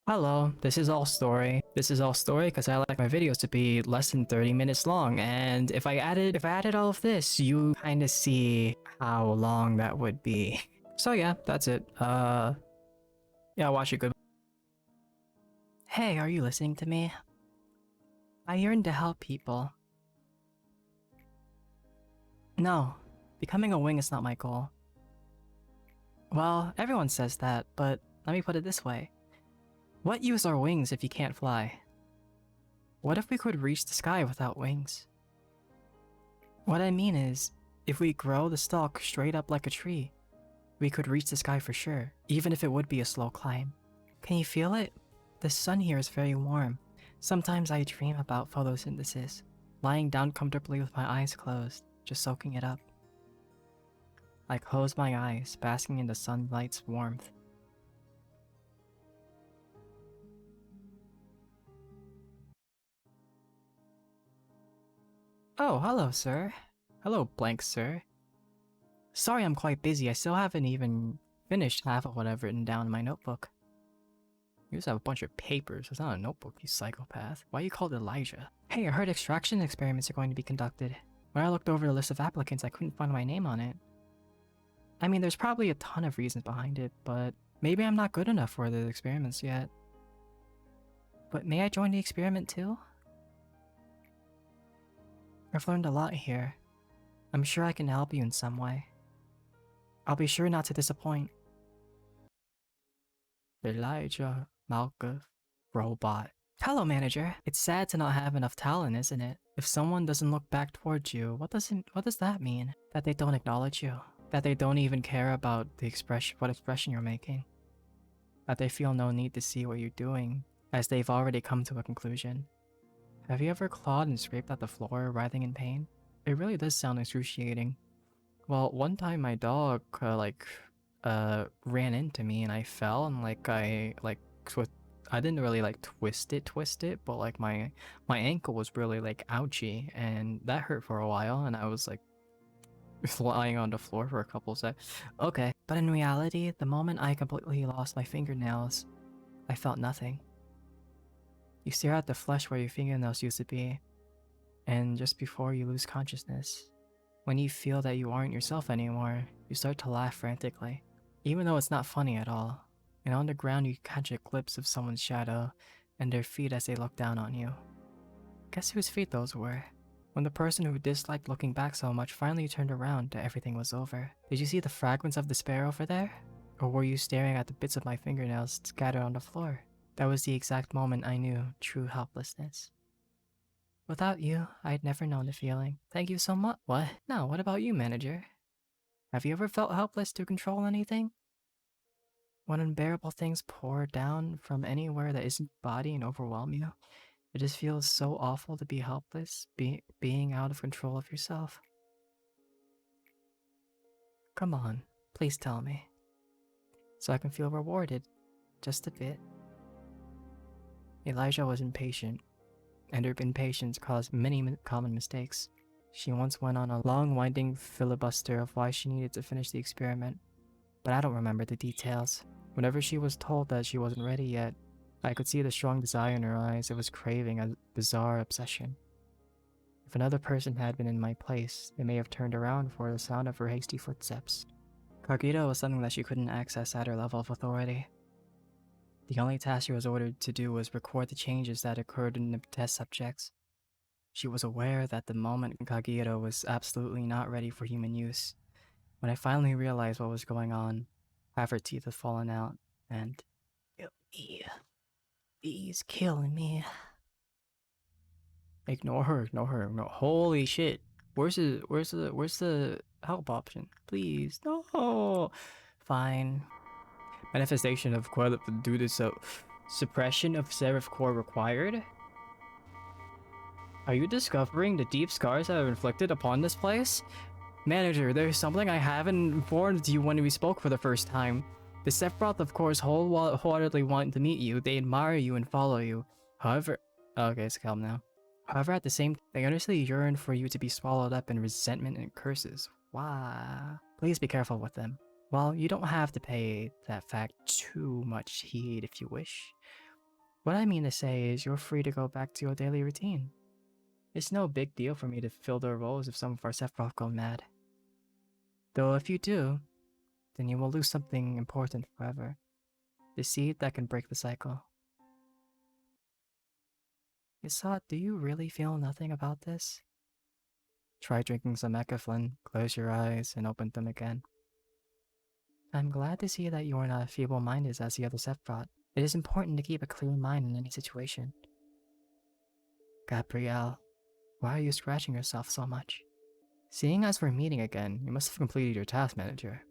Hello, this is all story. This is all story because I like my videos to be less than 30 minutes long, and if I added all of this, you kind of see how long that would be. So yeah, that's it. Yeah, watch it good. Hey, are you listening to me? I yearn to help people. No, becoming a wing is not my goal. Well, everyone says that, but let me put it this way. What use are wings if you can't fly? What if we could reach the sky without wings? What I mean is, if we grow the stalk straight up like a tree, we could reach the sky for sure, even if it would be a slow climb. Can you feel it? The sun here is very warm. Sometimes I dream about photosynthesis, lying down comfortably with my eyes closed, just soaking it up. I close my eyes, basking in the sunlight's warmth. Oh, hello, sir. Hello, blank sir. Sorry I'm quite busy, I still haven't even finished half of what I've written down in my notebook. You just have a bunch of papers, it's not a notebook, you psychopath. Why are you called Elijah? Hey, I heard extraction experiments are going to be conducted. When I looked over the list of applicants, I couldn't find my name on it. I mean, there's probably a ton of reasons behind it, but maybe I'm not good enough for the experiments yet. But may I join the experiment too? I've learned a lot here. I'm sure I can help you in some way. I'll be sure not to disappoint. Elijah Malkuth, robot. Hello, manager. It's sad to not have enough talent, isn't it? If someone doesn't look back towards you, what does that mean? That they don't acknowledge you? That they don't even care about what expression you're making? That they feel no need to see what you're doing, as they've already come to a conclusion? Have you ever clawed and scraped at the floor, writhing in pain? It really does sound excruciating. Well, one time my dog, ran into me and I fell and I didn't really twist it, but like my ankle was really like ouchy and that hurt for a while and I was like lying on the floor for a couple seconds. Okay, but in reality, the moment I completely lost my fingernails, I felt nothing. You stare at the flesh where your fingernails used to be, and just before you lose consciousness, when you feel that you aren't yourself anymore, you start to laugh frantically, even though it's not funny at all. And on the ground you catch a glimpse of someone's shadow and their feet as they look down on you. Guess whose feet those were? When the person who disliked looking back so much finally turned around, everything was over. Did you see the fragments of despair over there? Or were you staring at the bits of my fingernails scattered on the floor? That was the exact moment I knew true helplessness. Without you, I'd never known the feeling. Thank you so much. What? No, what about you, manager? Have you ever felt helpless to control anything? When unbearable things pour down from anywhere that isn't your body and overwhelm you, it just feels so awful to be helpless, being out of control of yourself. Come on, please tell me, so I can feel rewarded, just a bit. Elijah was impatient, and her impatience caused many common mistakes. She once went on a long winding filibuster of why she needed to finish the experiment, but I don't remember the details. Whenever she was told that she wasn't ready yet, I could see the strong desire in her eyes. It was craving, a bizarre obsession. If another person had been in my place, they may have turned around for the sound of her hasty footsteps. Kagita was something that she couldn't access at her level of authority. The only task she was ordered to do was record the changes that occurred in the test subjects. She was aware that the moment Kagita was absolutely not ready for human use. When I finally realized what was going on, half her teeth had fallen out, and he's killing me. Ignore her, no, holy shit. Where's the help option? Please, no. Fine. Manifestation of core due to suppression of serif core required? Are you discovering the deep scars that have inflicted upon this place? Manager, there's something I haven't informed you when we spoke for the first time. The Sephiroth, of course, wholeheartedly want to meet you. They admire you and follow you. However... Okay, it's calm now. However, at the same time, they earnestly yearn for you to be swallowed up in resentment and curses. Why? Please be careful with them. Well, you don't have to pay that fact too much heed if you wish. What I mean to say is you're free to go back to your daily routine. It's no big deal for me to fill the roles if some of our Sephiroth go mad. Though if you do, then you will lose something important forever. The seed that can break the cycle. Isat, do you really feel nothing about this? Try drinking some Ecaflin, close your eyes, and open them again. I'm glad to see that you are not as feeble-minded as the other Sephiroth. It is important to keep a clear mind in any situation. Gabriel, why are you scratching yourself so much? Seeing as we're meeting again, you must have completed your task, manager.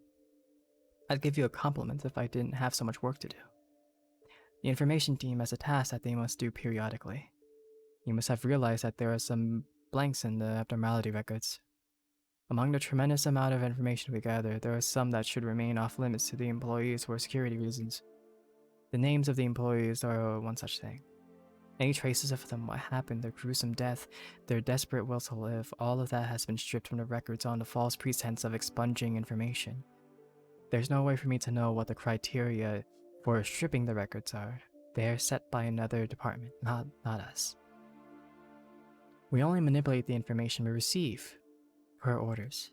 I'd give you a compliment if I didn't have so much work to do. The information team has a task that they must do periodically. You must have realized that there are some blanks in the abnormality records. Among the tremendous amount of information we gather, there are some that should remain off limits to the employees for security reasons. The names of the employees are one such thing. Any traces of them, what happened, their gruesome death, their desperate will to live, all of that has been stripped from the records on the false pretense of expunging information. There's no way for me to know what the criteria for stripping the records are. They are set by another department, not us. We only manipulate the information we receive, per orders.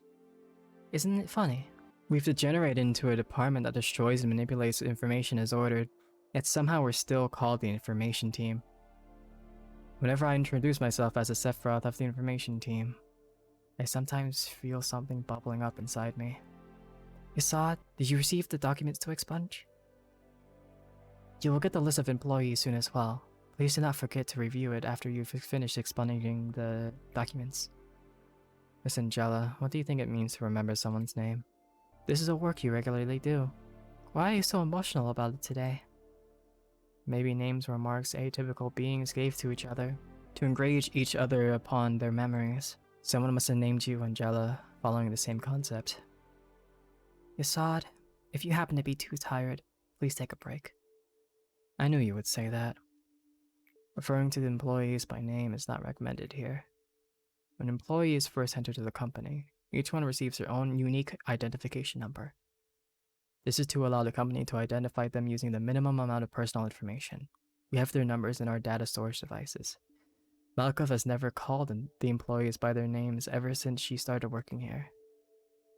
Isn't it funny? We've degenerated into a department that destroys and manipulates information as ordered, yet somehow we're still called the information team. Whenever I introduce myself as a Sephiroth of the information team, I sometimes feel something bubbling up inside me. Isat, did you receive the documents to expunge? You will get the list of employees soon as well. Please do not forget to review it after you've finished expunging the documents. Listen, Jella, what do you think it means to remember someone's name? This is a work you regularly do. Why are you so emotional about it today? Maybe names were marks atypical beings gave to each other, to engrave each other upon their memories. Someone must have named you Angela, following the same concept. Yasad, if you happen to be too tired, please take a break. I knew you would say that. Referring to the employees by name is not recommended here. When employees first enter the company, each one receives their own unique identification number. This is to allow the company to identify them using the minimum amount of personal information. We have their numbers in our data storage devices. Malkov has never called the employees by their names ever since she started working here.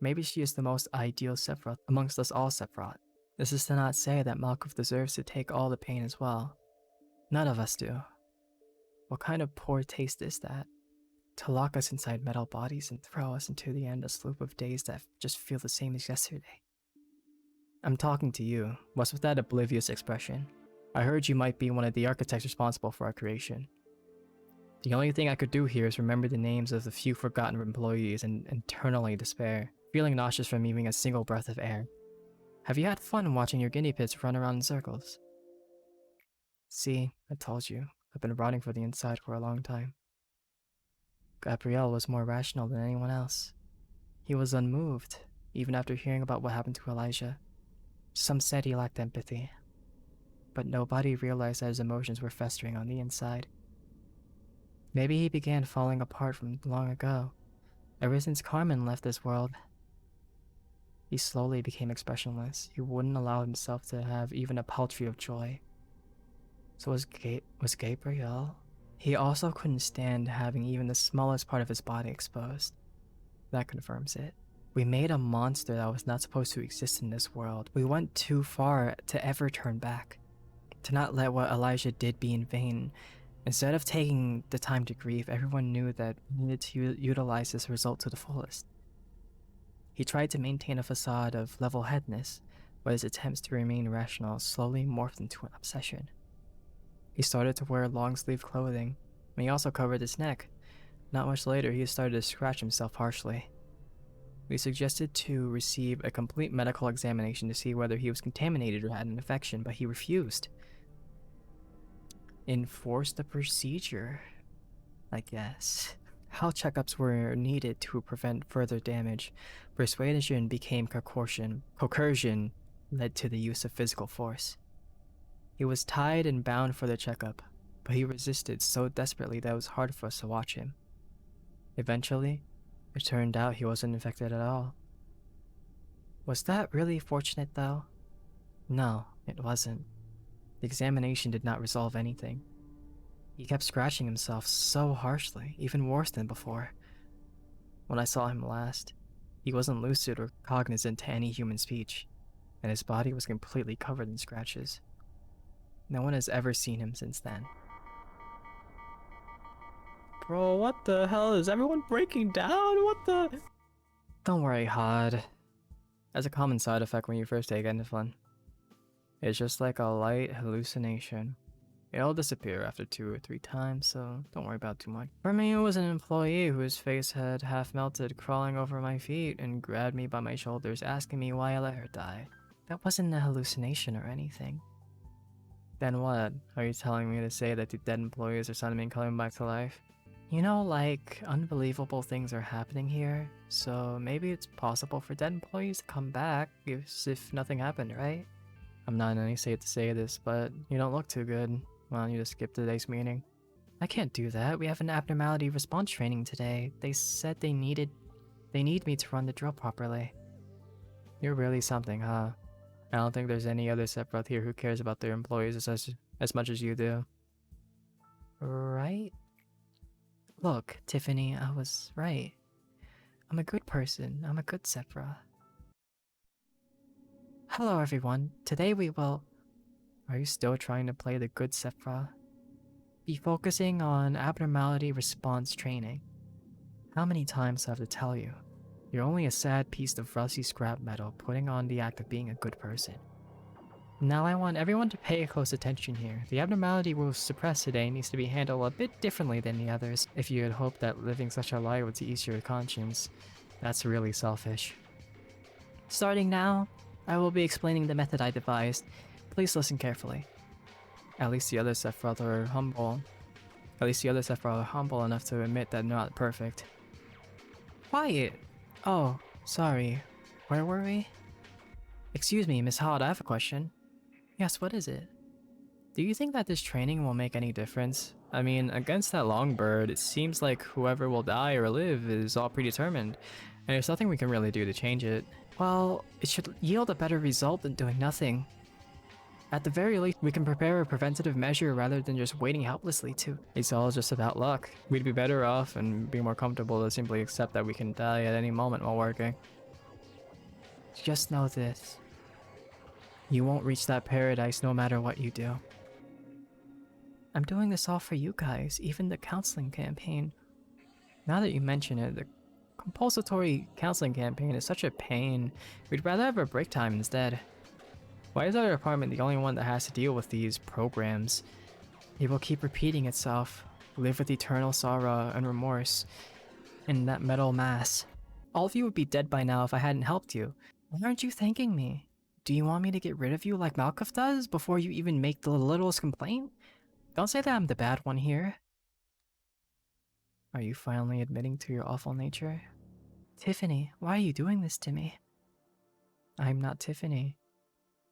Maybe she is the most ideal Sephiroth amongst us all Sephiroth. This is to not say that Malkov deserves to take all the pain as well. None of us do. What kind of poor taste is that? To lock us inside metal bodies and throw us into the endless loop of days that just feel the same as yesterday. I'm talking to you. What's with that oblivious expression? I heard you might be one of the architects responsible for our creation. The only thing I could do here is remember the names of the few forgotten employees and internally despair, feeling nauseous from even a single breath of air. Have you had fun watching your guinea pigs run around in circles? See, I told you, I've been rotting for the inside for a long time. Gabriel was more rational than anyone else. He was unmoved, even after hearing about what happened to Elijah. Some said he lacked empathy, but nobody realized that his emotions were festering on the inside. Maybe he began falling apart from long ago, ever since Carmen left this world. He slowly became expressionless. He wouldn't allow himself to have even a paltry of joy. So was Gabriel? He also couldn't stand having even the smallest part of his body exposed. That confirms it. We made a monster that was not supposed to exist in this world. We went too far to ever turn back, to not let what Elijah did be in vain. Instead of taking the time to grieve, everyone knew that we needed to utilize this result to the fullest. He tried to maintain a facade of level-headedness, but his attempts to remain rational slowly morphed into an obsession. He started to wear long-sleeve clothing, and he also covered his neck. Not much later, he started to scratch himself harshly. We suggested to receive a complete medical examination to see whether he was contaminated or had an infection, but he refused. Enforce the procedure, I guess. Health checkups were needed to prevent further damage. Persuasion became coercion. Coercion led to the use of physical force. He was tied and bound for the checkup, but he resisted so desperately that it was hard for us to watch him. Eventually, it turned out he wasn't infected at all. Was that really fortunate though? No, it wasn't. The examination did not resolve anything. He kept scratching himself so harshly, even worse than before. When I saw him last, he wasn't lucid or cognizant to any human speech, and his body was completely covered in scratches. No one has ever seen him since then. Bro, what the hell? Is everyone breaking down? What the? Don't worry, Hod. That's a common side effect when you first take Endiflin. It's just like a light hallucination. It'll disappear after 2 or 3 times, so don't worry about too much. For me, it was an employee whose face had half melted crawling over my feet and grabbed me by my shoulders asking me why I let her die. That wasn't a hallucination or anything. Then what? Are you telling me to say that the dead employees are suddenly coming back to life? You know, like, unbelievable things are happening here, so maybe it's possible for dead employees to come back as if nothing happened, right? I'm not in any state to say this, but you don't look too good. Why don't you just skip today's meeting? I can't do that. We have an abnormality response training today. They said they need me to run the drill properly. You're really something, huh? I don't think there's any other Sephiroth here who cares about their employees as much as you do. Right? Look, Tiffany, I was right. I'm a good person. I'm a good Sephiroth. Hello, everyone. Today we will... Are you still trying to play the good Sephiroth? Be focusing on abnormality response training. How many times do I have to tell you? You're only a sad piece of rusty scrap metal putting on the act of being a good person. Now I want everyone to pay close attention here. The abnormality we'll suppress today needs to be handled a bit differently than the others. If you had hoped that living such a lie would ease your conscience, that's really selfish. Starting now, I will be explaining the method I devised. Please listen carefully. At least the other Sephiroth are humble. Enough to admit that they're not perfect. Quiet! Oh, sorry. Where were we? Excuse me, Miss Hod, I have a question. Yes, what is it? Do you think that this training will make any difference? I mean, against that Longbird, it seems like whoever will die or live is all predetermined, and there's nothing we can really do to change it. Well, it should yield a better result than doing nothing. At the very least, we can prepare a preventative measure rather than just waiting helplessly to. It's all just about luck. We'd be better off and be more comfortable to simply accept that we can die at any moment while working. Just know this. You won't reach that paradise no matter what you do. I'm doing this all for you guys, even the counseling campaign. Now that you mention it, the compulsory counseling campaign is such a pain. We'd rather have a break time instead. Why is our department the only one that has to deal with these programs? It will keep repeating itself, live with eternal sorrow and remorse in that metal mass. All of you would be dead by now if I hadn't helped you. Why aren't you thanking me? Do you want me to get rid of you like Malkuth does before you even make the littlest complaint? Don't say that I'm the bad one here. Are you finally admitting to your awful nature? Tiffany, why are you doing this to me? I'm not Tiffany.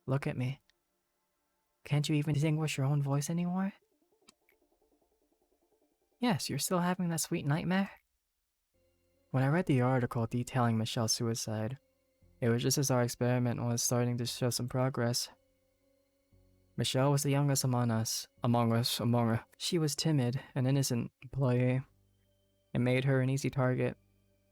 Look at me. Can't you even distinguish your own voice anymore? Yes, you're still having that sweet nightmare? When I read the article detailing Michelle's suicide, it was just as our experiment was starting to show some progress. Michelle was the youngest among us. She was timid, an innocent employee. It made her an easy target.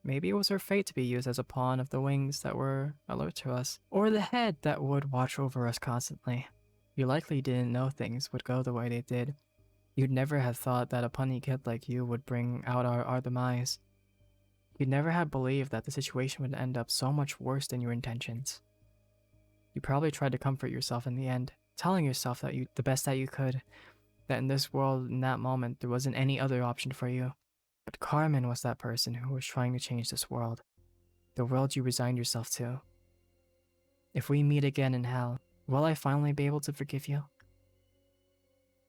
Maybe it was her fate to be used as a pawn of the wings that were alert to us, or the head that would watch over us constantly. You likely didn't know things would go the way they did. You'd never have thought that a punny kid like you would bring out our demise. You'd never have believed that the situation would end up so much worse than your intentions. You probably tried to comfort yourself in the end, telling yourself that you the best that you could, that in this world, in that moment, there wasn't any other option for you. But Carmen was that person who was trying to change this world. The world you resigned yourself to. If we meet again in hell, will I finally be able to forgive you?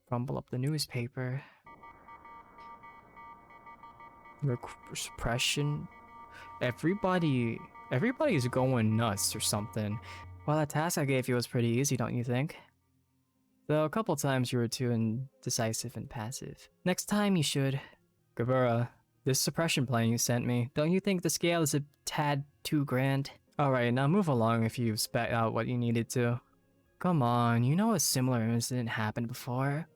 Crumble up the newspaper. Suppression. Everybody's going nuts or something. Well, that task I gave you was pretty easy, don't you think? Though a couple times you were too indecisive and passive. Next time you should. Gabriel, this suppression plan you sent me, don't you think the scale is a tad too grand? Alright, now move along if you've spat out what you needed to. Come on, you know a similar incident happened before.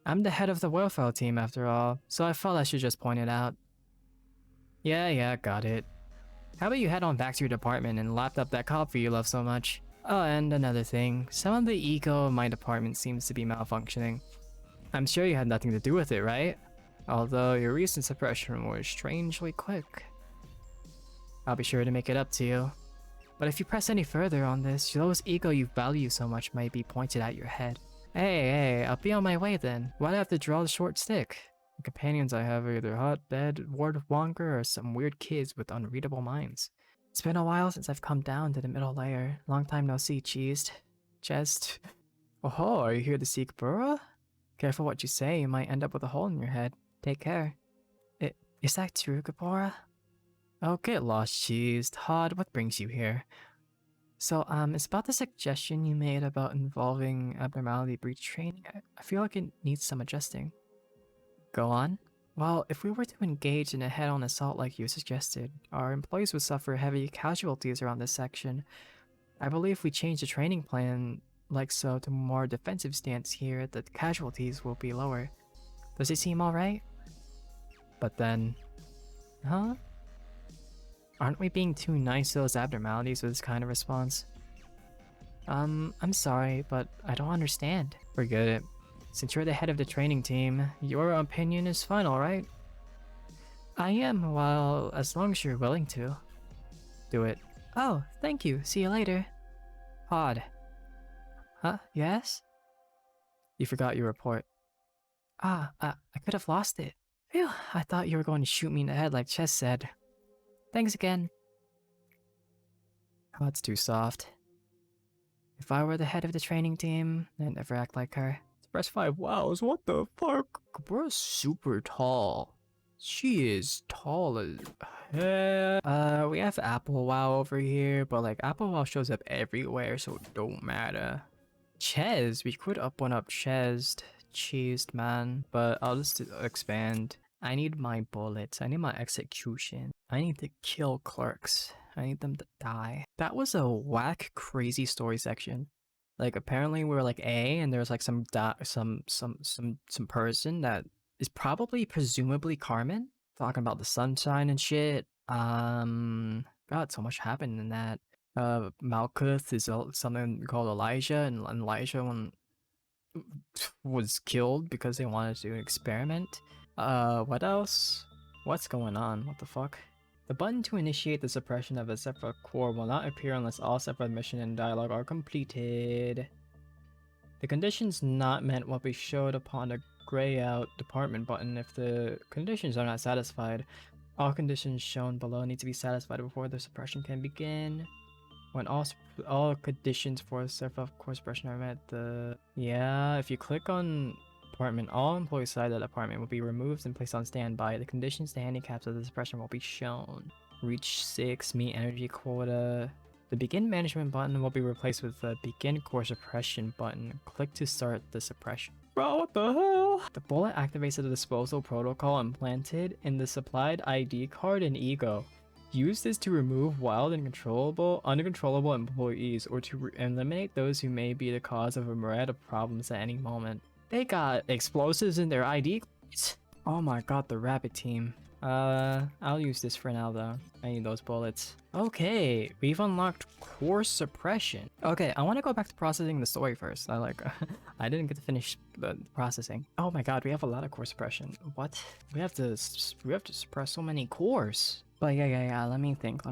I'm the head of the welfare team after all, so I felt I should just point it out. Yeah, got it. How about you head on back to your department and lap up that coffee you love so much? Oh, and another thing, some of the eco of my department seems to be malfunctioning. I'm sure you had nothing to do with it, right? Although your recent suppression was strangely quick. I'll be sure to make it up to you. But if you press any further on this, those ego you value so much might be pointed at your head. Hey, I'll be on my way then. Why'd I have to draw the short stick? The companions I have are either hot, dead, Ward of Wonker, or some weird kids with unreadable minds. It's been a while since I've come down to the middle layer. Long time no see, cheesed. Chest. Oh, are you here to seek Burra? Careful what you say, you might end up with a hole in your head. Take care. Is that true, Gabora? Oh, get lost, cheesed. Hod, what brings you here? So, it's about the suggestion you made about involving abnormality breach training. I feel like it needs some adjusting. Go on. Well, if we were to engage in a head-on assault like you suggested, our employees would suffer heavy casualties around this section. I believe if we change the training plan like so to a more defensive stance here, the casualties will be lower. Does it seem alright? But then... Huh? Aren't we being too nice to those abnormalities with this kind of response? I'm sorry, but I don't understand. Forget it. Since you're the head of the training team, your opinion is final, right? I am, well, as long as you're willing to. Do it. Oh, thank you. See you later. Odd. Huh? Yes? You forgot your report. I could have lost it. Phew, I thought you were going to shoot me in the head like Chess said. Thanks again. Oh, it's too soft. If I were the head of the training team, I'd never act like her. Suppress 5 wows, what the fuck? Kabora's super tall. She is tall as hell. We have Apple Wow over here, but like Apple Wow shows up everywhere, so it don't matter. Ches, we could up one up Chesed, cheesed man, but I'll just expand. I need my bullets. I need my execution. I need to kill clerks. I need them to die. That was a whack, crazy story section. Like apparently we were like A, and there's like some person that is probably presumably Carmen talking about the sunshine and shit. God, so much happened in that. Malkuth is something called Elijah, and Elijah was killed because they wanted to experiment. What else? What's going on? What the fuck? The button to initiate the suppression of a Sephiroth core will not appear unless all Sephiroth mission and dialogue are completed. The conditions not met will be showed upon the gray out department button if the conditions are not satisfied. All conditions shown below need to be satisfied before the suppression can begin. When all conditions for Sephiroth core suppression are met, if you click on department, all employees inside that department will be removed and placed on standby. The conditions to handicaps of the suppression will be shown. Reach 6, meet energy quota. The begin management button will be replaced with the begin core suppression button. Click to start the suppression. Bro, what the hell? The bullet activates the disposal protocol implanted in the supplied ID card and ego. Use this to remove wild and uncontrollable employees, or to eliminate those who may be the cause of a myriad of problems at any moment. They got explosives in their ID cards? Oh my god, the rabbit team. I'll use this for now though. I need those bullets. Okay, we've unlocked core suppression. Okay, I want to go back to processing the story first. I didn't get to finish the processing. Oh my god, we have a lot of core suppression. What? We have to suppress so many cores. But yeah, let me think.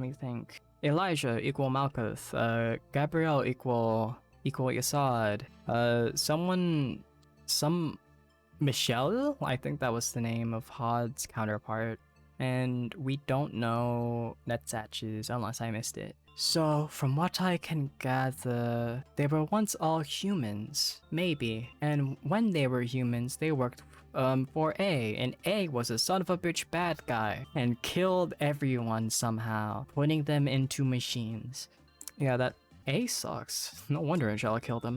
Elijah equal Malkuth. Gabriel equal Yasad. Some Michelle? I think that was the name of Hod's counterpart. And we don't know Netsatch's unless I missed it. So, from what I can gather, they were once all humans. Maybe. And when they were humans, they worked for A. And A was a son of a bitch bad guy. And killed everyone somehow, putting them into machines. Yeah, that A sucks. No wonder Angela killed him.